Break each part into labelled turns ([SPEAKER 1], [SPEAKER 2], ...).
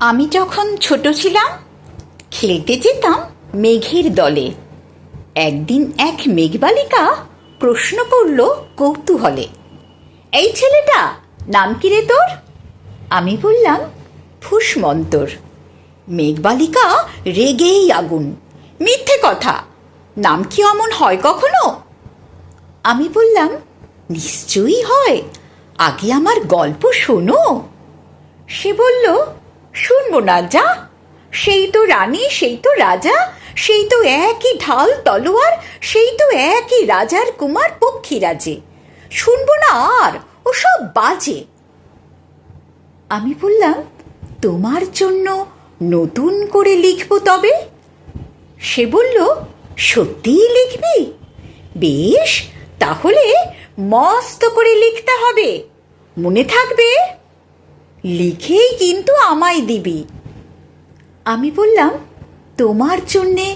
[SPEAKER 1] আমি যখন ছোট ছিলাম খেলতে যেতাম মেঘের দলে। একদিন এক মেঘবালিকা প্রশ্ন করল কৌতূহলে, এই ছেলেটা নাম কি রে তোর? আমি বললাম ফুসমন্তর। মেঘবালিকা রেগেই আগুন, মিথ্যে কথা, নাম কি অমন হয় কখনো? আমি বললাম নিশ্চয়ই হয়, আগে আমার গল্প শোনো। সে বলল শুনবো না, যা, সেই তো রানী, সেই তো রাজা, সেই তো একই ঢাল তলোয়ার, সেই তো একই রাজার কুমার পক্ষীরাজে, শুনবো না আর, ও সব বাজে। আমি বললাম তোমার জন্য নতুন করে লিখবো তবে। সে বলল সত্যিই লিখবি? বেশ, তাহলে মস্ত করে লিখতে হবে, মনে থাকবে, লিখেই কিন্তু আমায় দিবি। আমি বললাম তোমার জন্যে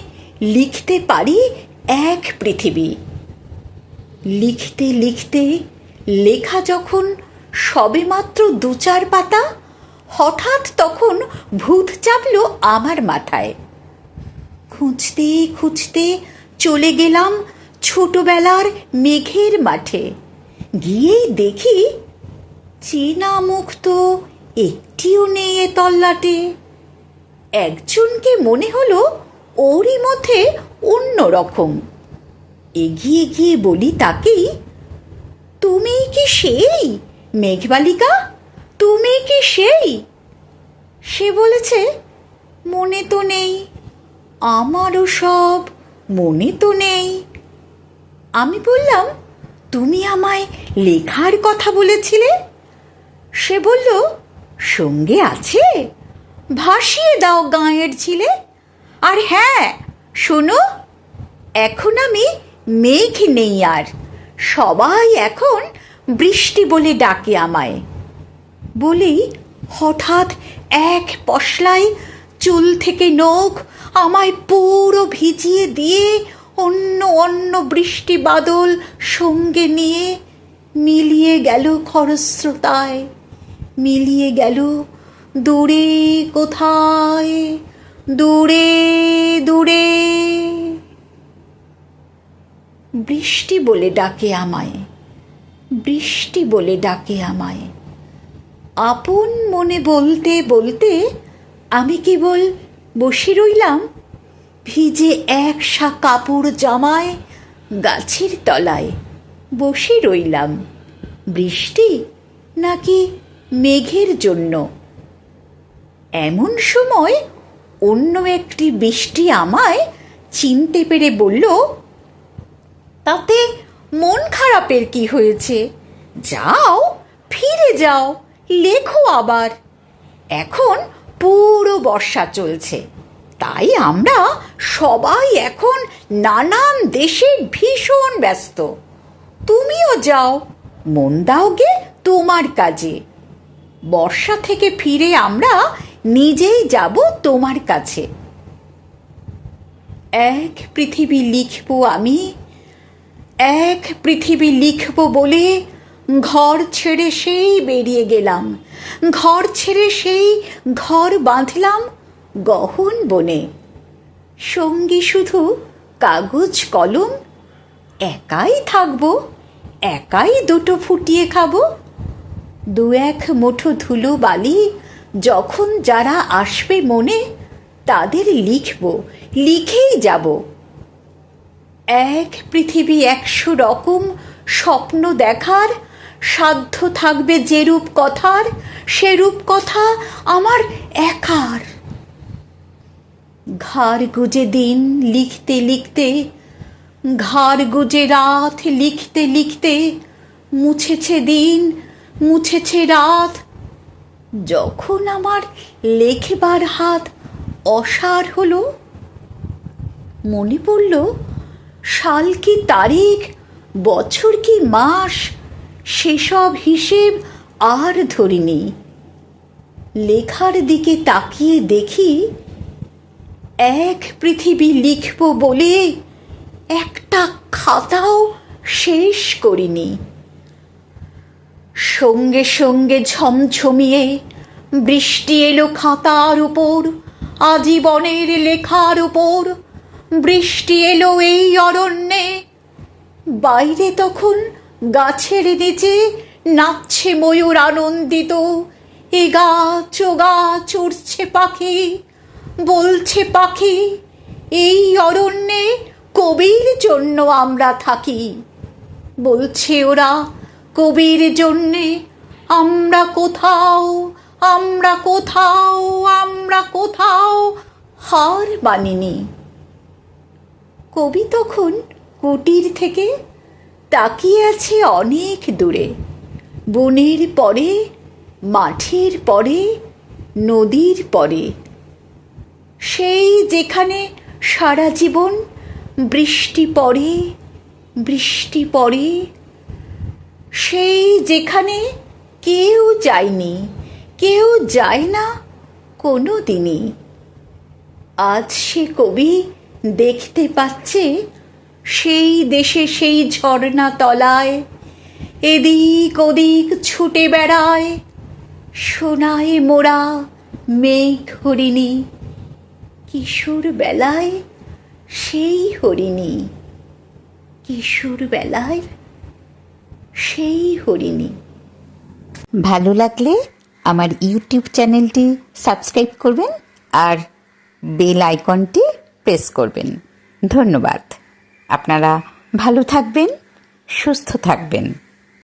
[SPEAKER 1] লিখতে পারি এক পৃথিবী। লিখতে লিখতে লেখা যখন সবেমাত্র ২-৪ পাতা, হঠাৎ তখন ভূত চাপলো আমার মাথায়। খুঁজতে খুঁজতে চলে গেলাম ছোটবেলার মেঘের মাঠে। গিয়েই দেখি চেনা মুখ তো একটিও নেই এ তল্লাটে। একজনকে মনে হলো ওরই মধ্যে অন্য রকম। এগিয়ে গিয়ে বলি তাকেই, তুমি কি সেই মেঘবালিকা? তুমি কি সেই? সে বলেছে মনে তো নেই, আমারও সব মনে তো নেই। আমি বললাম তুমি আমায় লেখার কথা বলেছিলে। সে বলল সঙ্গে আছে, ভাসিয়ে দাও গাঁয়ের ঝিলে। আর হ্যাঁ শোনো, এখন আমি মেঘ নেই আর, সবাই এখন বৃষ্টি বলে ডাকে আমায়। বলেই হঠাৎ এক পশলায় চুল থেকে নখ আমায় পুরো ভিজিয়ে দিয়ে অন্য অন্য বৃষ্টি বাদল সঙ্গে নিয়ে মিলিয়ে গেল খরস্রোতায়, মিলিয়ে গেল দূরে কোথায়, দূরে দূরে। বৃষ্টি বলে ডাকে আমায়, বৃষ্টি বলে ডাকে আমায়। আপন মনে বলতে বলতে আমি কেবল বসে রইলাম ভিজে একশা কাপড় জামায়, গাছের তলায় বসে রইলাম। বৃষ্টি নাকি মেঘের জন্য? এমন সময় অন্য একটি বৃষ্টি আমায় চিনতে পেরে বলল, তাতে মন খারাপের কি হয়েছে? যাও, ফিরে যাও, লেখো আবার। এখন পুরো বর্ষা চলছে, তাই আমরা সবাই এখন নানান দেশে ভীষণ ব্যস্ত। তুমিও যাও, মন দাও গে তোমার কাজে। বর্ষা থেকে ফিরে আমরা নিজেই যাব তোমার কাছে। এক পৃথিবী লিখব আমি, এক পৃথিবী লিখব বলে ঘর ছেড়ে সেই বেরিয়ে গেলাম। ঘর ছেড়ে সেই ঘর বাঁধলাম গহন বনে। সঙ্গী শুধু কাগজ কলম, একাই থাকবো, একাই দুটো ফুটিয়ে খাবো। ২-১ মুঠো ধুলো বালি যখন যারা আসবে মনে, তাদের লিখব, লিখেই যাব। এক পৃথিবী ১০০ রকম স্বপ্ন দেখার, সাধ্য থাকবে যেরূপ কথার, সেরূপ কথা আমার একার। ঘাড় গুজে দিন লিখতে লিখতে, ঘাড় গুজে রাত লিখতে লিখতে, মুছেছে দিন, মুছেছে রাত। যখন আমার লেখবার হাত অসার হলো, মনে পড়ল সাল কি তারিখ, বছর কি মাস, সেসব হিসেব আর ধরিনি। লেখার দিকে তাকিয়ে দেখি এক পৃথিবী লিখব বলে একটা খাতাও শেষ করিনি। সঙ্গে সঙ্গে ঝমঝমিয়ে বৃষ্টি এলো খাতার উপর, আজীবনের লেখার উপর। বৃষ্টি এলো এই অরণ্যে, বাইরে তখন গাছের নিচে নাচছে ময়ূর আনন্দিত। এ গাছ ও গাছ উড়ছে পাখি, বলছে পাখি এই অরণ্যে কবির জন্য আমরা থাকি। বলছে ওরা কবির জন্যে আমরা কোথাও, আমরা কোথাও, আমরা কোথাও হার মানিনি। কবি তখন কুটির থেকে তাকিয়ে আছে অনেক দূরে, বনের পরে, মাঠের পরে, নদীর পরে, সেই যেখানে সারা জীবন বৃষ্টি পড়ে, বৃষ্টি পড়ে, সেই যেখানে কেউ যায়নি, কেউ যায় না কোনো দিনই। আজ সে কবি দেখতে পাচ্ছে সেই দেশে, সেই ঝর্ণা তলায় এদিক ওদিক ছুটে বেড়ায় সোনায় মোড়া মেঘ হরিণী। কিশোর বেলায় সেই হরিণী, কিশোর বেলায় সেই হরিণী। ভালো লাগলে আমার ইউটিউব চ্যানেলটি সাবস্ক্রাইব করবেন আর বেল আইকনটি প্রেস করবেন। ধন্যবাদ। আপনারা ভালো থাকবেন, সুস্থ থাকবেন।